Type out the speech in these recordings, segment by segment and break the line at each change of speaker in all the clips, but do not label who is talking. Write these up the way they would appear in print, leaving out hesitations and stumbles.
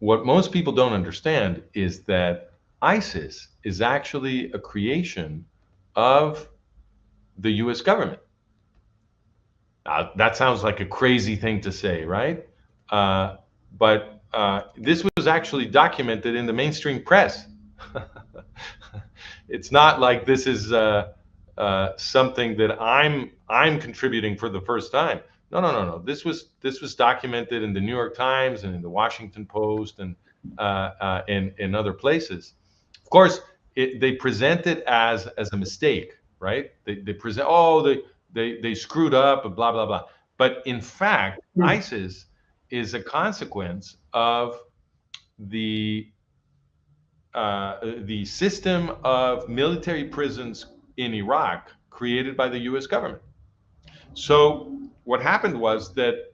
What most people don't understand is that ISIS is actually a creation of the US government. That sounds like a crazy thing to say, right? But this was actually documented in the mainstream press. It's not like this is something that I'm contributing for the first time. No, no, no, no. This was documented in the New York Times and in the Washington Post and in other places. Of course, they present it as a mistake, right? They present, oh, they screwed up and blah blah blah. But in fact,
Hmm.
ISIS is a consequence of the the system of military prisons in Iraq created by the U.S. government. So what happened was that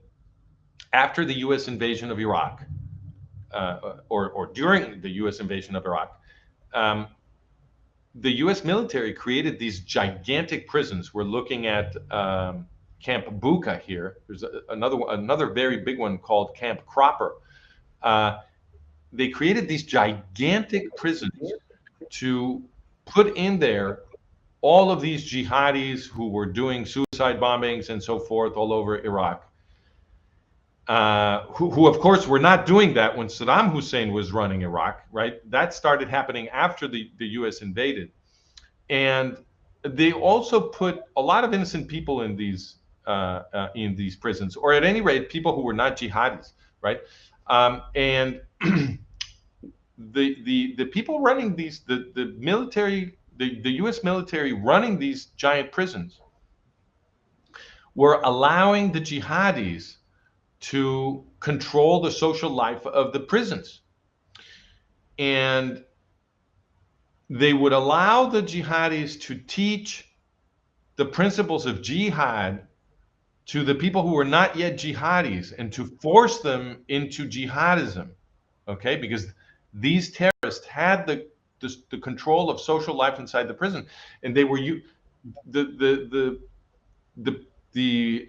after the U.S. invasion of Iraq, or during the U.S. invasion of Iraq, um, the U.S. military created these gigantic prisons. We're looking at Camp Buka here. There's another very big one called Camp Cropper. Uh, they created these gigantic prisons to put in there all of these jihadis who were doing suicide bombings and so forth all over Iraq, who of course were not doing that when Saddam Hussein was running Iraq, right? That started happening after the U.S. invaded. And they also put a lot of innocent people in these prisons, or at any rate, people who were not jihadis, right? And the people running these, the military, the U.S. military running these giant prisons were allowing the jihadis to control the social life of the prisons. And they would allow the jihadis to teach the principles of jihad to the people who were not yet jihadis and to force them into jihadism, okay? Because these terrorists had the control of social life inside the prison, and they were the the the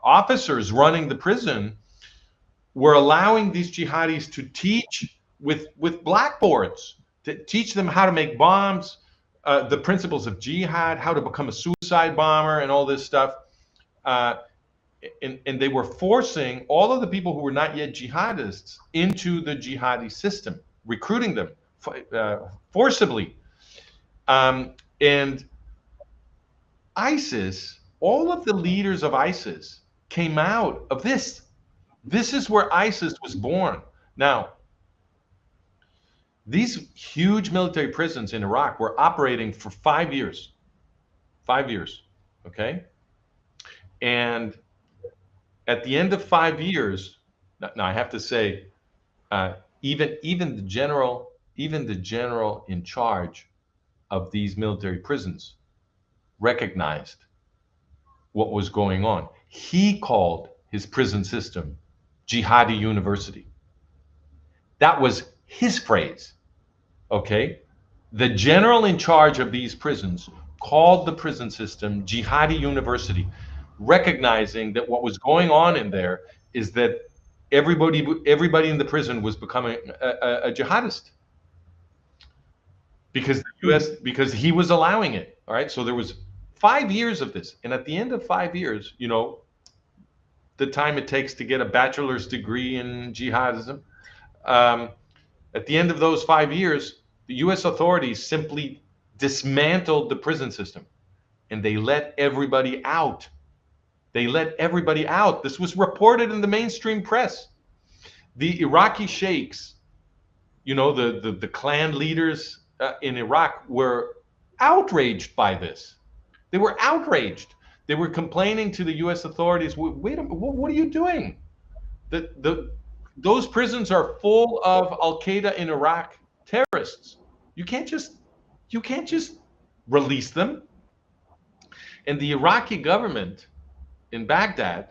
officers running the prison were allowing these jihadis to teach with blackboards, to teach them how to make bombs, the principles of jihad, how to become a suicide bomber, and all this stuff. Uh, and they were forcing all of the people who were not yet jihadists into the jihadi system, recruiting them forcibly. And ISIS, all of the leaders of ISIS came out of this. This is where ISIS was born. Now, these huge military prisons in Iraq were operating for 5 years. 5 years, okay? And at the end of 5 years, now I have to say, uh, even the general in charge of these military prisons recognized what was going on. He called his prison system Jihadi University. That was his phrase, okay? The general in charge of these prisons called the prison system Jihadi University, recognizing that what was going on in there is that everybody in the prison was becoming a jihadist because the
Hmm.
U.S. because he was allowing it. All right, so there was 5 years of this, and at the end of 5 years, the time it takes to get a bachelor's degree in jihadism. Um, at the end of those 5 years, the U.S. authorities simply dismantled the prison system, and they let everybody out. They let everybody out. This was reported in the mainstream press. The Iraqi sheikhs, the clan leaders in Iraq were outraged by this. They were outraged. They were complaining to the U.S. authorities. Wait a minute, what are you doing? Those prisons are full of Al Qaeda in Iraq terrorists. You can't just you can't just release them. And the Iraqi government in Baghdad,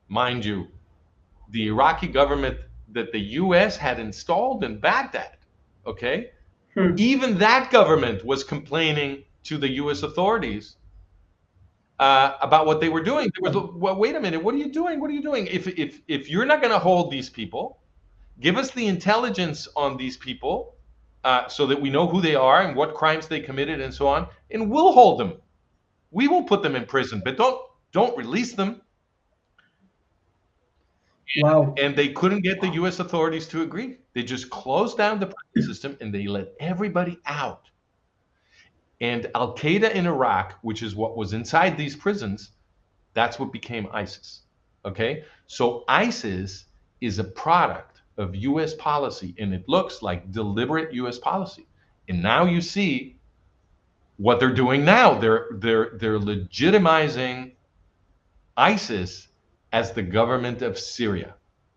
mind you, the Iraqi government that the U.S. had installed in Baghdad, okay,
Hmm.
even that government was complaining to the U.S. authorities about what they were doing. There was, well, wait a minute, what are you doing? What are you doing? If you're not going to hold these people, give us the intelligence on these people so that we know who they are and what crimes they committed and so on, and we'll hold them. We will put them in prison, but don't release them.
Wow.
And they couldn't get the U.S. authorities to agree. They just closed down the prison system and they let everybody out. And Al Qaeda in Iraq, which is what was inside these prisons, that's what became ISIS. Okay? So ISIS is a product of US policy, and it looks like deliberate US policy. And now you see what they're doing now. They're legitimizing ISIS as the government of Syria.